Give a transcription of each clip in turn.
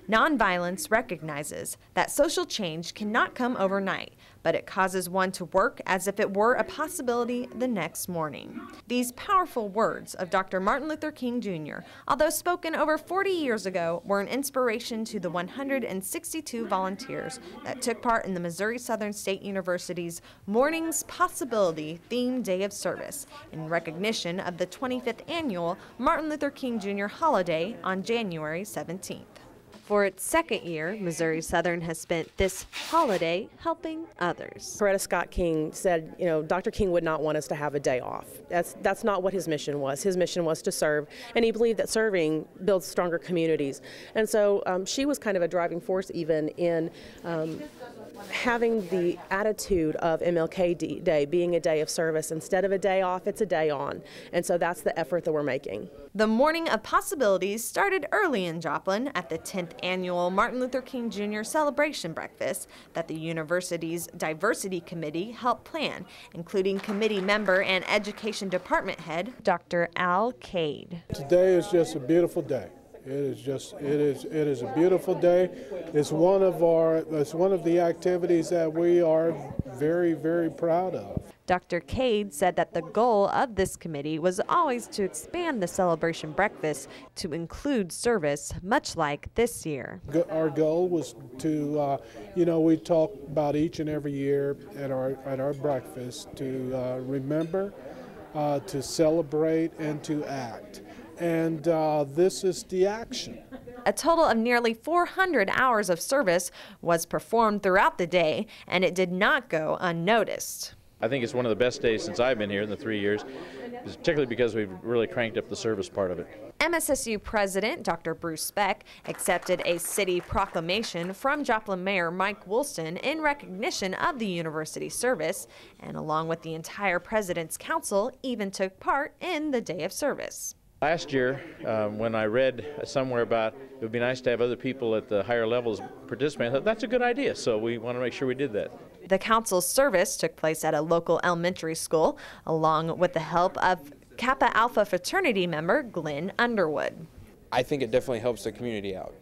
Nonviolence recognizes that social change cannot come overnight, but it causes one to work as if it were a possibility the next morning. These powerful words of Dr. Martin Luther King Jr., although spoken over 40 years ago, were an inspiration to the 162 volunteers that took part in the Missouri Southern State University's Morning's Possibility themed day of service in recognition of the 25th annual Martin Luther King Jr. holiday on January 17th. For its second year, Missouri Southern has spent this holiday helping others. Coretta Scott King said, Dr. King would not want us to have a day off. That's not what his mission was. His mission was to serve, and he believed that serving builds stronger communities. And so she was kind of a driving force even in having the attitude of MLK Day being a day of service. Instead of a day off, it's a day on. And so that's the effort that we're making. The Morning of Possibilities started early in Joplin at the 10th annual Martin Luther King Jr. celebration breakfast that the university's Diversity Committee helped plan, including committee member and education department head, Dr. Al Cade. Today is just a beautiful day. It is a beautiful day. It's one of the activities that we are very, very proud of. Dr. Cade said that the goal of this committee was always to expand the celebration breakfast to include service, much like this year. Our goal was to, we talk about each and every year at our breakfast to remember, to celebrate, and to act. And this is the action. A total of nearly 400 hours of service was performed throughout the day, and it did not go unnoticed. I think it's one of the best days since I've been here in the 3 years, particularly because we've really cranked up the service part of it. MSSU President Dr. Bruce Speck accepted a city proclamation from Joplin Mayor Mike Woolston in recognition of the university service, and along with the entire President's Council, even took part in the day of service. Last year, when I read somewhere about it would be nice to have other people at the higher levels participate, I thought that's a good idea, so we want to make sure we did that. The council's service took place at a local elementary school, along with the help of Kappa Alpha fraternity member Glenn Underwood. I think it definitely helps the community out.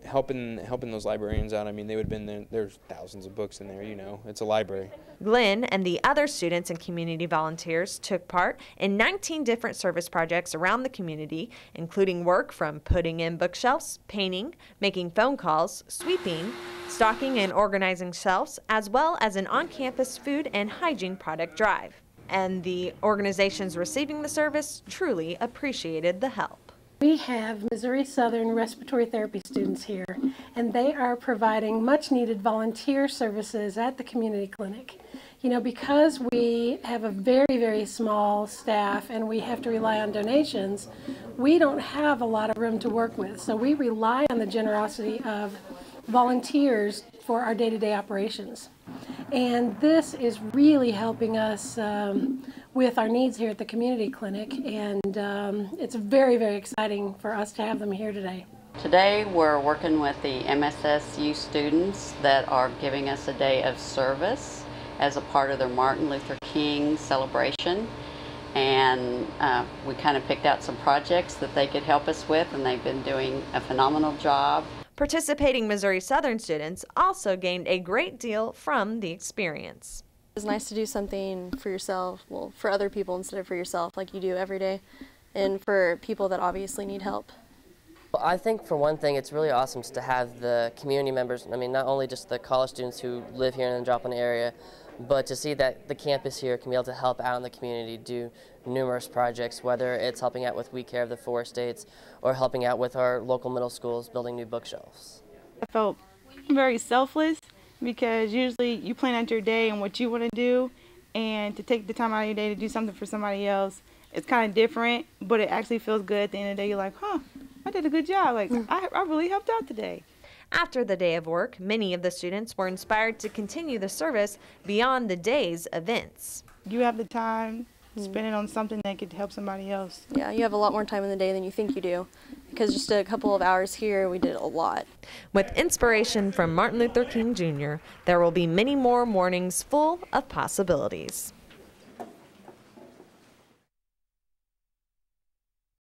Helping those librarians out. I mean, they would have been there. There's thousands of books in there, it's a library. Glenn and the other students and community volunteers took part in 19 different service projects around the community, including work from putting in bookshelves, painting, making phone calls, sweeping, stocking and organizing shelves, as well as an on-campus food and hygiene product drive. And the organizations receiving the service truly appreciated the help. We have Missouri Southern respiratory therapy students here, and they are providing much needed volunteer services at the community clinic. Because we have a very, very small staff and we have to rely on donations, we don't have a lot of room to work with. So we rely on the generosity of volunteers for our day-to-day operations. And this is really helping us with our needs here at the community clinic, and it's very, very exciting for us to have them here today. Today we're working with the MSSU students that are giving us a day of service as a part of their Martin Luther King celebration, and we kind of picked out some projects that they could help us with, and they've been doing a phenomenal job. Participating Missouri Southern students also gained a great deal from the experience. It's nice to do something for yourself, well, for other people instead of for yourself, like you do every day, and for people that obviously need help. Well, I think for one thing, it's really awesome to have the community members, not only just the college students who live here in the Joplin area, but to see that the campus here can be able to help out in the community, do numerous projects, whether it's helping out with We Care of the Four Estates or helping out with our local middle schools building new bookshelves. I felt very selfless because usually you plan out your day and what you want to do, and to take the time out of your day to do something for somebody else, it's kind of different, but it actually feels good at the end of the day. You're like, I did a good job. Like, I really helped out today. After the day of work, many of the students were inspired to continue the service beyond the day's events. You have the time, spend it on something that could help somebody else. Yeah, you have a lot more time in the day than you think you do, because just a couple of hours here, we did a lot. With inspiration from Martin Luther King Jr., there will be many more mornings full of possibilities.